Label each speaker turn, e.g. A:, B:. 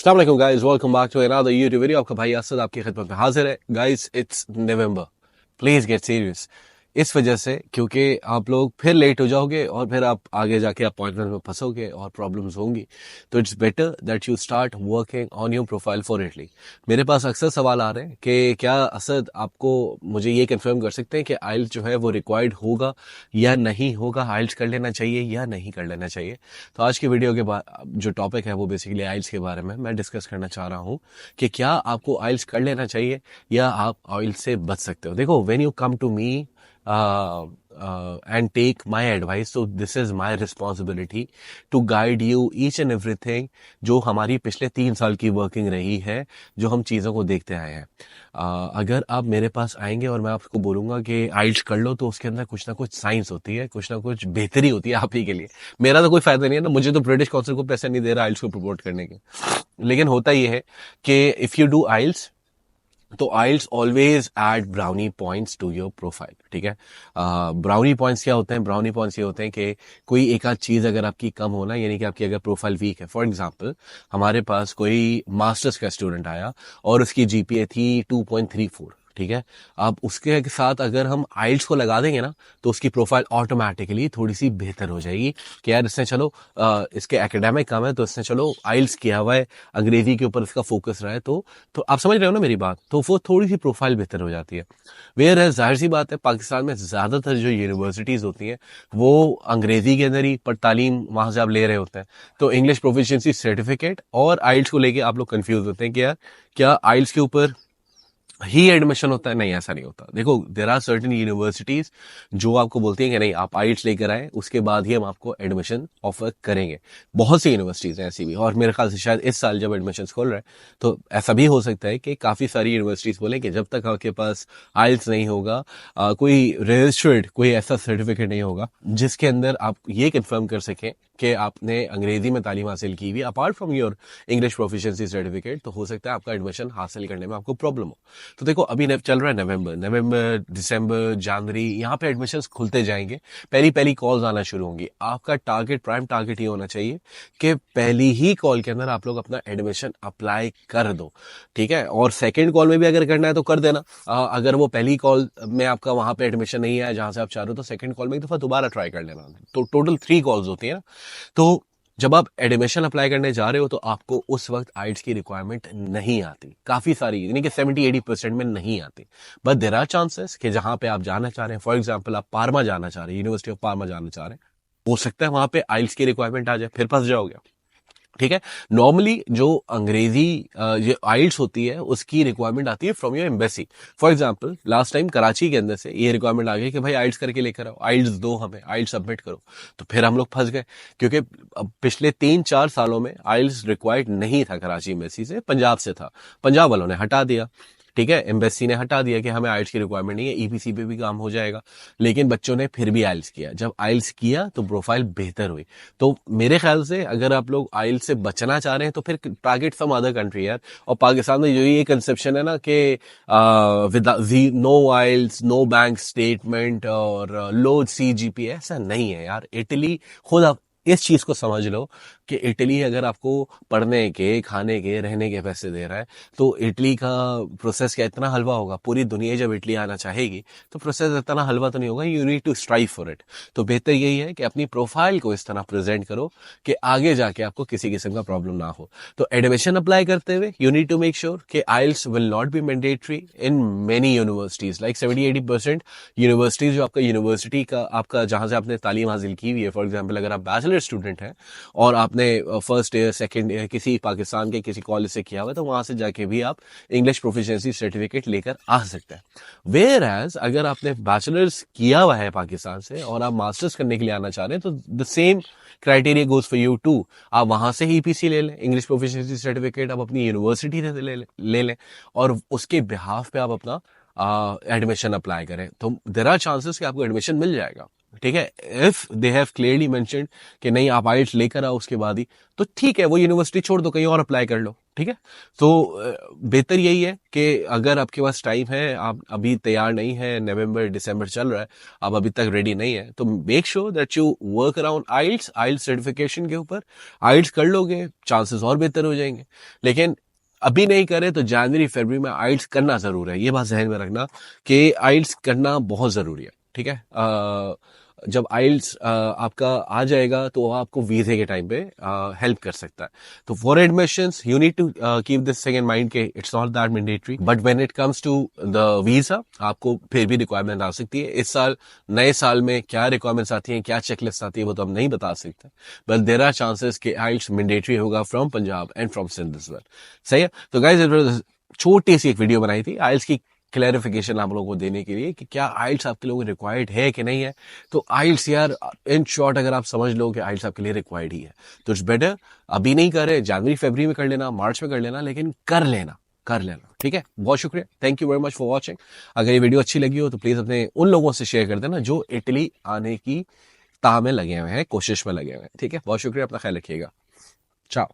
A: अस्सलाम वालेकुम guys, welcome back to another YouTube video. आपका भाई असद आपकी खिदमत में हाजिर है। Guys, it's November, please get serious. इस वजह से क्योंकि आप लोग फिर लेट हो जाओगे और फिर आप आगे जाके अपॉइंटमेंट में फंसोगे और प्रॉब्लम्स होंगी। तो it's better that you start working on your profile for Italy. मेरे पास अक्सर सवाल आ रहे हैं कि क्या असद आपको मुझे ये कंफर्म कर सकते हैं कि आइल्स जो है वो रिक्वायर्ड होगा या नहीं होगा, आइल्स कर लेना चाहिए या नहीं कर लेना चाहिए। तो आज की वीडियो के बाद जो टॉपिक है वो बेसिकली आइल्स के बारे में मैं डिस्कस करना चाह रहा हूँ कि क्या आपको आइल्स कर लेना चाहिए या आप आइल्स से बच सकते हो। देखो, when you come to me and take my advice, so this is my responsibility to guide you each and everything जो हमारी पिछले 3 साल की वर्किंग रही है, जो हम चीज़ों को देखते आए हैं। अगर आप मेरे पास आएंगे और मैं आपको बोलूंगा कि आइल्स कर लो, तो उसके अंदर कुछ ना कुछ साइंस होती है, कुछ ना कुछ बेहतरी होती है आप ही के लिए। मेरा तो कोई फायदा नहीं है ना, मुझे तो ब्रिटिश काउंसिल को पैसे नहीं दे रहा आइल्स को प्रमोट करने के। लेकिन होता यह है कि इफ यू डू आइल्स, तो IELTS always add brownie points to your profile. ठीक है, ब्राउनी पॉइंट्स क्या होते हैं? ब्राउनी पॉइंट्स ये होते हैं कि कोई एक आध चीज अगर आपकी कम होना, यानी कि आपकी अगर प्रोफाइल वीक है। फॉर एग्जांपल, हमारे पास कोई मास्टर्स का स्टूडेंट आया और उसकी जीपीए थी 2.34। ठीक है, अब उसके साथ अगर हम आइल्स को लगा देंगे ना, तो उसकी प्रोफाइल ऑटोमेटिकली थोड़ी सी बेहतर हो जाएगी कि यार इसने चलो इसके एकेडमिक कम है तो इसने चलो आइल्स किया हुआ है, अंग्रेजी के ऊपर इसका फोकस रहा है। तो आप समझ रहे हो ना मेरी बात? तो वो थोड़ी सी प्रोफाइल बेहतर हो जाती है। वेयर है, जाहिर सी बात है, पाकिस्तान में ज्यादातर जो यूनिवर्सिटीज होती हैं वो अंग्रेजी के अंदर ही पर तालीम वहां से आप ले रहे होते हैं। तो इंग्लिश प्रोफिशिएंसी सर्टिफिकेट और आइल्स को लेके आप लोग कंफ्यूज होते हैं कि यार क्या आइल्स के ऊपर ही एडमिशन होता है? नहीं, ऐसा नहीं होता। देखो, देर आर सर्टेन यूनिवर्सिटीज जो आपको बोलती हैं कि नहीं, आप आइल्स लेकर आए, उसके बाद ही हम आपको एडमिशन ऑफर करेंगे। बहुत सी यूनिवर्सिटीज हैं ऐसी भी, और मेरे ख्याल से शायद इस साल जब एडमिशन खोल रहे हैं तो ऐसा भी हो सकता है कि काफी सारी यूनिवर्सिटीज बोले कि जब तक आपके पास आइल्स नहीं होगा, कोई रजिस्टर्ड कोई ऐसा सर्टिफिकेट नहीं होगा जिसके अंदर आप ये कंफर्म कर सकें कि आपने अंग्रेजी में तालीम हासिल की हुई apart from your English proficiency certificate, तो हो सकता है आपका एडमिशन हासिल करने में आपको प्रॉब्लम हो। तो देखो, अभी चल रहा है नवंबर, दिसंबर, जनवरी, यहाँ पे एडमिशन्स खुलते जाएंगे, पहली पहली कॉल्स आना शुरू होंगी। आपका टारगेट, प्राइम टारगेट ये होना चाहिए कि पहली ही कॉल के अंदर आप लोग अपना एडमिशन अप्लाई कर दो। ठीक है, और सेकंड कॉल में भी अगर करना है तो कर देना। अगर वो पहली कॉल में आपका वहां पे एडमिशन नहीं आया जहां से आप चाह रहे हो, तो सेकंड कॉल में एक दफा दोबारा ट्राई कर लेना। तो टोटल 3 कॉल्स होती है ना। तो जब आप एडमिशन अप्लाई करने जा रहे हो तो आपको उस वक्त आइल्स की रिक्वायरमेंट नहीं आती, काफी सारी, यानी कि 70-80% में नहीं आती। बट देर आर चांसेस कि जहां पे आप जाना चाह रहे हैं, फॉर एग्जांपल आप पार्मा जाना चाह रहे हैं, यूनिवर्सिटी ऑफ पार्मा जाना चाह रहे हैं, हो सकता है वहां पे आइल्स की रिक्वायरमेंट आ जाए, फिर फंस जाओगे। ठीक है, नॉर्मली जो अंग्रेजी जो आइल्स होती है उसकी रिक्वायरमेंट आती है from your embassy. For example, last time Karachi के अंदर से ये रिक्वायरमेंट आ गई कि भाई आइल्स करके लेकर आओ, आइल्स दो हमें, आइल्स सबमिट करो। तो फिर हम लोग फंस गए, क्योंकि अब पिछले 3-4 सालों में आइल्स रिक्वायर्ड नहीं था कराची एम्बेसी से, पंजाब से था। पंजाब वालों ने हटा दिया। ठीक है, एम्बेसी ने हटा दिया कि हमें आइल्स की रिक्वायरमेंट नहीं है, ईपीसी पे भी काम हो जाएगा। लेकिन बच्चों ने फिर भी आइल्स किया। जब आइल्स किया तो प्रोफाइल बेहतर हुई। तो मेरे ख्याल से अगर आप लोग आइल से बचना चाह रहे हैं तो फिर टारगेट सम अदर कंट्री यार। और पाकिस्तान में जो ये कंसेप्शन है ना कि with no IELTS, no bank statement और लो सीजीपी, ऐसा नहीं है यार। इटली खुद आप इस चीज को समझ लो कि इटली अगर आपको पढ़ने के, खाने के, रहने के पैसे दे रहा है, तो इटली का प्रोसेस क्या इतना हलवा होगा? पूरी दुनिया जब इटली आना चाहेगी तो प्रोसेस इतना हलवा तो नहीं होगा। You need to strive for it. तो बेहतर यही है कि अपनी प्रोफाइल को इस तरह प्रेजेंट करो कि आगे जाके आपको किसी किस्म का प्रॉब्लम ना हो। तो एडमिशन अप्लाई करते हुए you need to make sure कि IELTS will not be mandatory in many universities, like 70-80% universities जो आपका यूनिवर्सिटी का, आपका जहां से आपने तालीम हासिल की हुई है। फॉर एग्जाम्पल, अगर आप बैचलर स्टूडेंट हैं और आपने फर्स्ट ईयर, सेकेंड ईयर किसी पाकिस्तान के किसी कॉलेज से किया हुआ है, तो वहां से जाके भी आप इंग्लिश प्रोफिशिएंसी सर्टिफिकेट लेकर आ सकते हैं। वेयर एज अगर आपने बैचलर्स किया हुआ है पाकिस्तान से और आप मास्टर्स करने के लिए आना चाह रहे हैं, तो the same criteria goes for you too. आप वहां से ही ईपीसी ले लें, इंग्लिश प्रोफिशिएंसी सर्टिफिकेट आप अपनी यूनिवर्सिटी से ले लें और उसके बिहाफ पे आप अपना एडमिशन अप्लाई करें। तो देयर आर चांसेस कि आपको एडमिशन मिल जाएगा। ठीक है। If they have clearly mentioned कि नहीं आप आइल्स लेकर आओ उसके बाद ही, तो ठीक है, वो यूनिवर्सिटी छोड़ दो, कहीं और अप्लाई कर लो। ठीक है। तो बेहतर यही है कि अगर आपके पास टाइम है, आप अभी तैयार नहीं है, नवंबर दिसंबर चल रहा है, आप अभी तक रेडी नहीं है, तो make sure that you work around IELTS certification के ऊपर। आइल्स कर लोगे, चांसेस और बेहतर हो जाएंगे। लेकिन अभी नहीं करे तो जनवरी फरवरी में आइल्स करना जरूर है, ये बात जहन में रखना कि आइल्स करना बहुत जरूरी है। ठीक है। जब आइल्स आपका आ जाएगा तो वो आपको वीजे के टाइम पे हेल्प कर सकता है। तो for admissions you need to keep this thing in mind के it's not that mandatory, but when it comes to the visa आपको फिर भी रिक्वायरमेंट आ सकती है। इस साल, नए साल में क्या रिक्वायरमेंट्स आती हैं, क्या चेकलिस्ट आती है, वो तो हम नहीं बता सकते, बट देयर आर चांसेस कि आइल्स मैंडेटरी होगा from Punjab and from Sindh as well. सही है। तो गाइस, छोटी सी एक वीडियो बनाई थी आइल्स की क्लैरिफिकेशन आप लोगों को देने के लिए कि क्या आइल्स आपके लोगों को रिक्वायर्ड है कि नहीं है। तो आइल्स यार, इन शॉर्ट अगर आप समझ लो कि आइल्स आपके लिए रिक्वायर्ड ही है, तो इट्स बेटर अभी नहीं करे, जनवरी फरवरी में कर लेना, मार्च में कर लेना, लेकिन कर लेना, कर लेना। ठीक है। बहुत शुक्रिया, thank you very much for watching. अगर ये वीडियो अच्छी लगी हो तो प्लीज अपने उन लोगों से शेयर कर देना जो इटली आने की ताह में लगे हुए हैं, कोशिश में लगे हुए हैं। ठीक है। बहुत शुक्रिया, अपना ख्याल रखिएगा। चाओ।